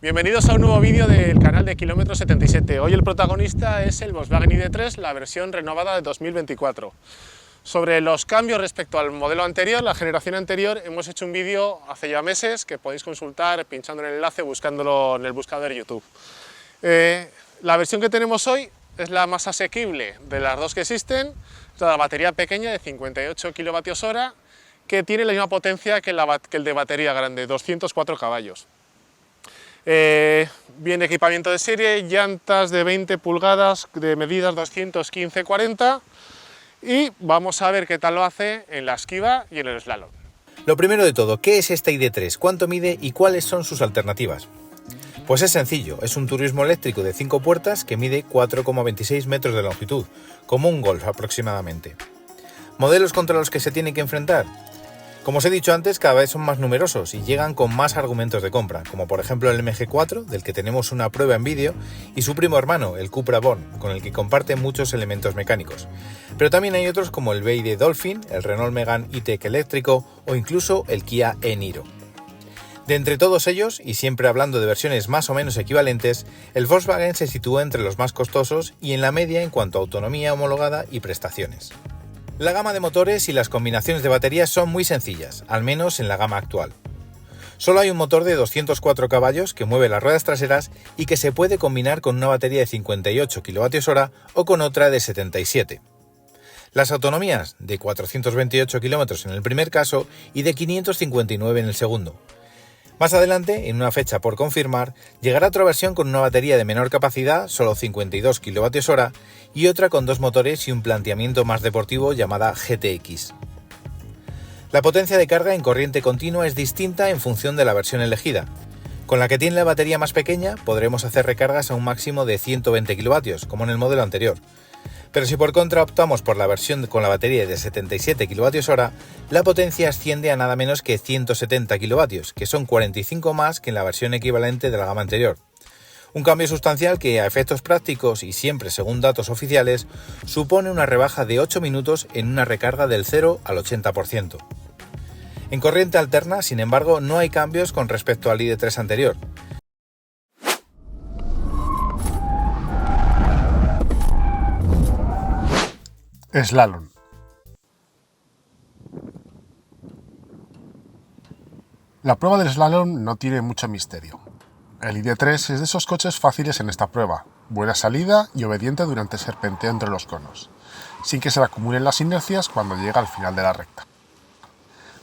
Bienvenidos a un nuevo vídeo del canal de Kilómetro 77. Hoy el protagonista es el Volkswagen ID.3, la versión renovada de 2024. Sobre los cambios respecto al modelo anterior, la generación anterior, hemos hecho un vídeo hace ya meses que podéis consultar pinchando en el enlace, buscándolo en el buscador de YouTube. La versión que tenemos hoy es la más asequible de las dos que existen, es la batería pequeña de 58 kWh, que tiene la misma potencia que el de batería grande, 204 caballos. Viene equipamiento de serie, llantas de 20 pulgadas de medidas 215-40 y vamos a ver qué tal lo hace en la esquiva y en el slalom. Lo primero de todo, ¿qué es este ID.3? ¿Cuánto mide y cuáles son sus alternativas? Pues es sencillo, es un turismo eléctrico de 5 puertas que mide 4,26 metros de longitud, como un Golf aproximadamente. ¿Modelos contra los que se tiene que enfrentar? Como os he dicho antes, cada vez son más numerosos y llegan con más argumentos de compra, como por ejemplo el MG4, del que tenemos una prueba en vídeo, y su primo hermano, el Cupra Born, con el que comparte muchos elementos mecánicos. Pero también hay otros como el BYD Dolphin, el Renault Megane E-Tech eléctrico o incluso el Kia e-Niro. De entre todos ellos, y siempre hablando de versiones más o menos equivalentes, el Volkswagen se sitúa entre los más costosos y en la media en cuanto a autonomía homologada y prestaciones. La gama de motores y las combinaciones de baterías son muy sencillas, al menos en la gama actual. Solo hay un motor de 204 caballos que mueve las ruedas traseras y que se puede combinar con una batería de 58 kWh o con otra de 77. Las autonomías de 428 km en el primer caso y de 559 en el segundo. Más adelante, en una fecha por confirmar, llegará otra versión con una batería de menor capacidad, solo 52 kWh, y otra con dos motores y un planteamiento más deportivo llamada GTX. La potencia de carga en corriente continua es distinta en función de la versión elegida. Con la que tiene la batería más pequeña podremos hacer recargas a un máximo de 120 kW, como en el modelo anterior. Pero si por contra optamos por la versión con la batería de 77 kWh, la potencia asciende a nada menos que 170 kW, que son 45 más que en la versión equivalente de la gama anterior. Un cambio sustancial que, a efectos prácticos y siempre según datos oficiales, supone una rebaja de 8 minutos en una recarga del 0 al 80%. En corriente alterna, sin embargo, no hay cambios con respecto al ID.3 anterior. Slalom. La prueba del slalom no tiene mucho misterio. El ID.3 es de esos coches fáciles en esta prueba, buena salida y obediente durante el serpenteo entre los conos, sin que se le acumulen las inercias cuando llega al final de la recta.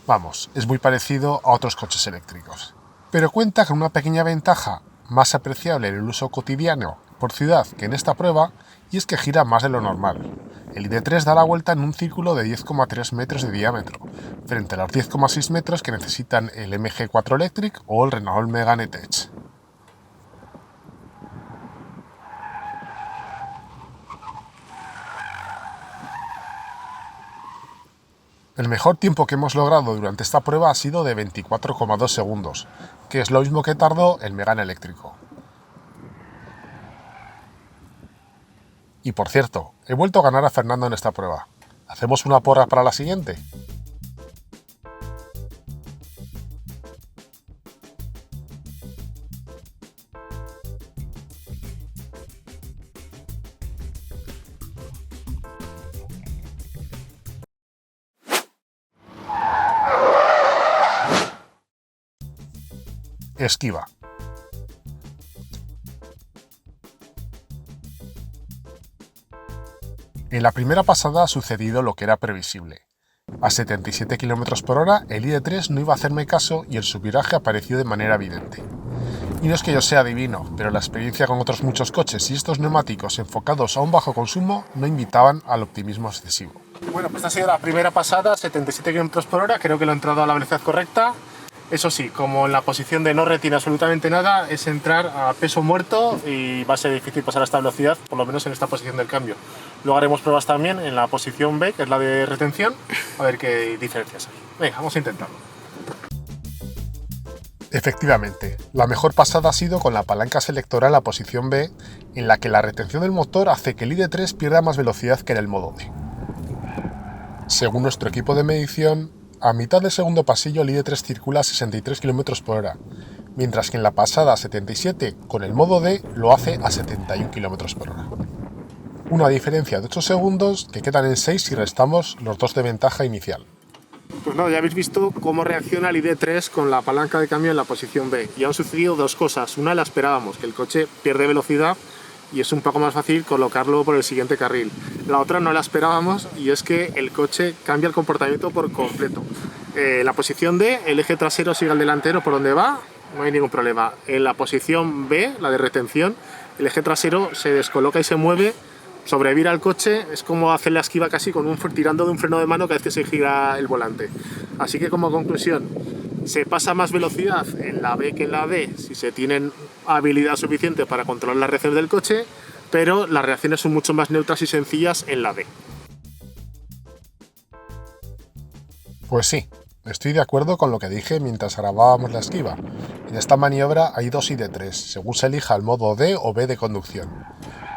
Vamos, es muy parecido a otros coches eléctricos, pero cuenta con una pequeña ventaja más apreciable en el uso cotidiano por ciudad que en esta prueba, y es que gira más de lo normal. El ID.3 da la vuelta en un círculo de 10,3 metros de diámetro, frente a los 10,6 metros que necesitan el MG4 Electric o el Renault Megane E-Tech. El mejor tiempo que hemos logrado durante esta prueba ha sido de 24,2 segundos, que es lo mismo que tardó el Megane eléctrico. Y por cierto, he vuelto a ganar a Fernando en esta prueba. ¿Hacemos una porra para la siguiente? Esquiva. En la primera pasada ha sucedido lo que era previsible. A 77 km por hora, el ID.3 no iba a hacerme caso y el subviraje apareció de manera evidente. Y no es que yo sea adivino, pero la experiencia con otros muchos coches y estos neumáticos enfocados a un bajo consumo no invitaban al optimismo excesivo. Bueno, pues esta ha sido la primera pasada, 77 km por hora, creo que lo he entrado a la velocidad correcta. Eso sí, como en la posición de no retiene absolutamente nada, es entrar a peso muerto y va a ser difícil pasar a esta velocidad, por lo menos en esta posición del cambio. Luego haremos pruebas también en la posición B, que es la de retención, a ver qué diferencias hay. Venga, vamos a intentarlo. Efectivamente, la mejor pasada ha sido con la palanca selectora en la posición B, en la que la retención del motor hace que el ID.3 pierda más velocidad que en el modo D. Según nuestro equipo de medición, a mitad del segundo pasillo el ID.3 circula a 63 km por hora, mientras que en la pasada 77 con el modo D lo hace a 71 km por hora. Una diferencia de 8 segundos que quedan en 6 si restamos los dos de ventaja inicial. Pues nada, ya habéis visto cómo reacciona el ID3 con la palanca de cambio en la posición B. Y han sucedido dos cosas. Una, la esperábamos, que el coche pierde velocidad y es un poco más fácil colocarlo por el siguiente carril. La otra no la esperábamos y es que el coche cambia el comportamiento por completo. En la posición D, el eje trasero sigue al delantero por donde va, no hay ningún problema. En la posición B, la de retención, el eje trasero se descoloca y se mueve, sobrevira el coche, es como hacer la esquiva casi con tirando de un freno de mano cada vez que se gira el volante. Así que como conclusión, se pasa más velocidad en la B que en la D si se tienen habilidad suficiente para controlar las reacciones del coche, pero las reacciones son mucho más neutras y sencillas en la D. Pues sí, estoy de acuerdo con lo que dije mientras grabábamos la esquiva. En esta maniobra hay dos ID3, según se elija el modo D o B de conducción.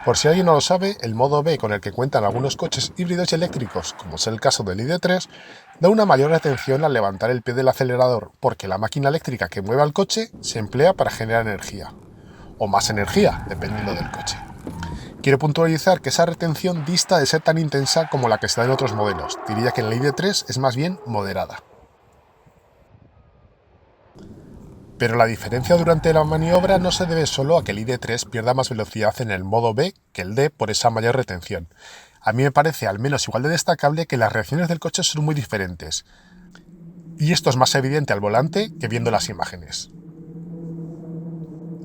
Por si alguien no lo sabe, el modo B con el que cuentan algunos coches híbridos y eléctricos, como es el caso del ID3, da una mayor atención al levantar el pie del acelerador porque la máquina eléctrica que mueve al coche se emplea para generar energía, o más energía, dependiendo del coche. Quiero puntualizar que esa retención dista de ser tan intensa como la que se da en otros modelos, diría que en el ID3 es más bien moderada. Pero la diferencia durante la maniobra no se debe solo a que el ID3 pierda más velocidad en el modo B que el D por esa mayor retención. A mí me parece al menos igual de destacable que las reacciones del coche son muy diferentes. Y esto es más evidente al volante que viendo las imágenes.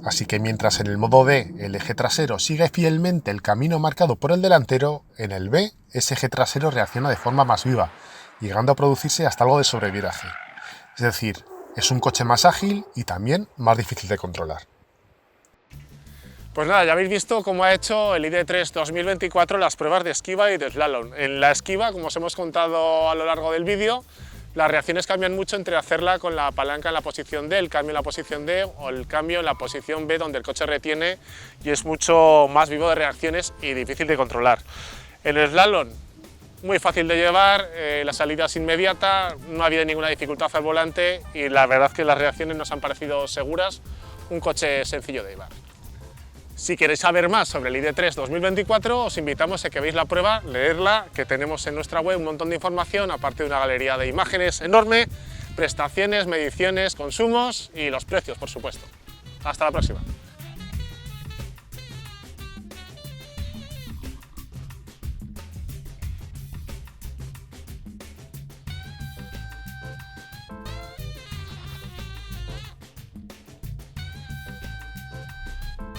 Así que mientras en el modo D el eje trasero sigue fielmente el camino marcado por el delantero, en el B ese eje trasero reacciona de forma más viva, llegando a producirse hasta algo de sobreviraje. Es decir, es un coche más ágil y también más difícil de controlar. Pues nada, ya habéis visto cómo ha hecho el ID3 2024 las pruebas de esquiva y de slalom. En la esquiva, como os hemos contado a lo largo del vídeo, las reacciones cambian mucho entre hacerla con la palanca en la posición D, el cambio en la posición D o el cambio en la posición B, donde el coche retiene y es mucho más vivo de reacciones y difícil de controlar. En el slalom, muy fácil de llevar, la salida es inmediata, no ha habido ninguna dificultad al volante y la verdad es que las reacciones nos han parecido seguras, un coche sencillo de llevar. Si queréis saber más sobre el ID3 2024, os invitamos a que veáis la prueba, leerla, que tenemos en nuestra web un montón de información, aparte de una galería de imágenes enorme, prestaciones, mediciones, consumos y los precios, por supuesto. Hasta la próxima.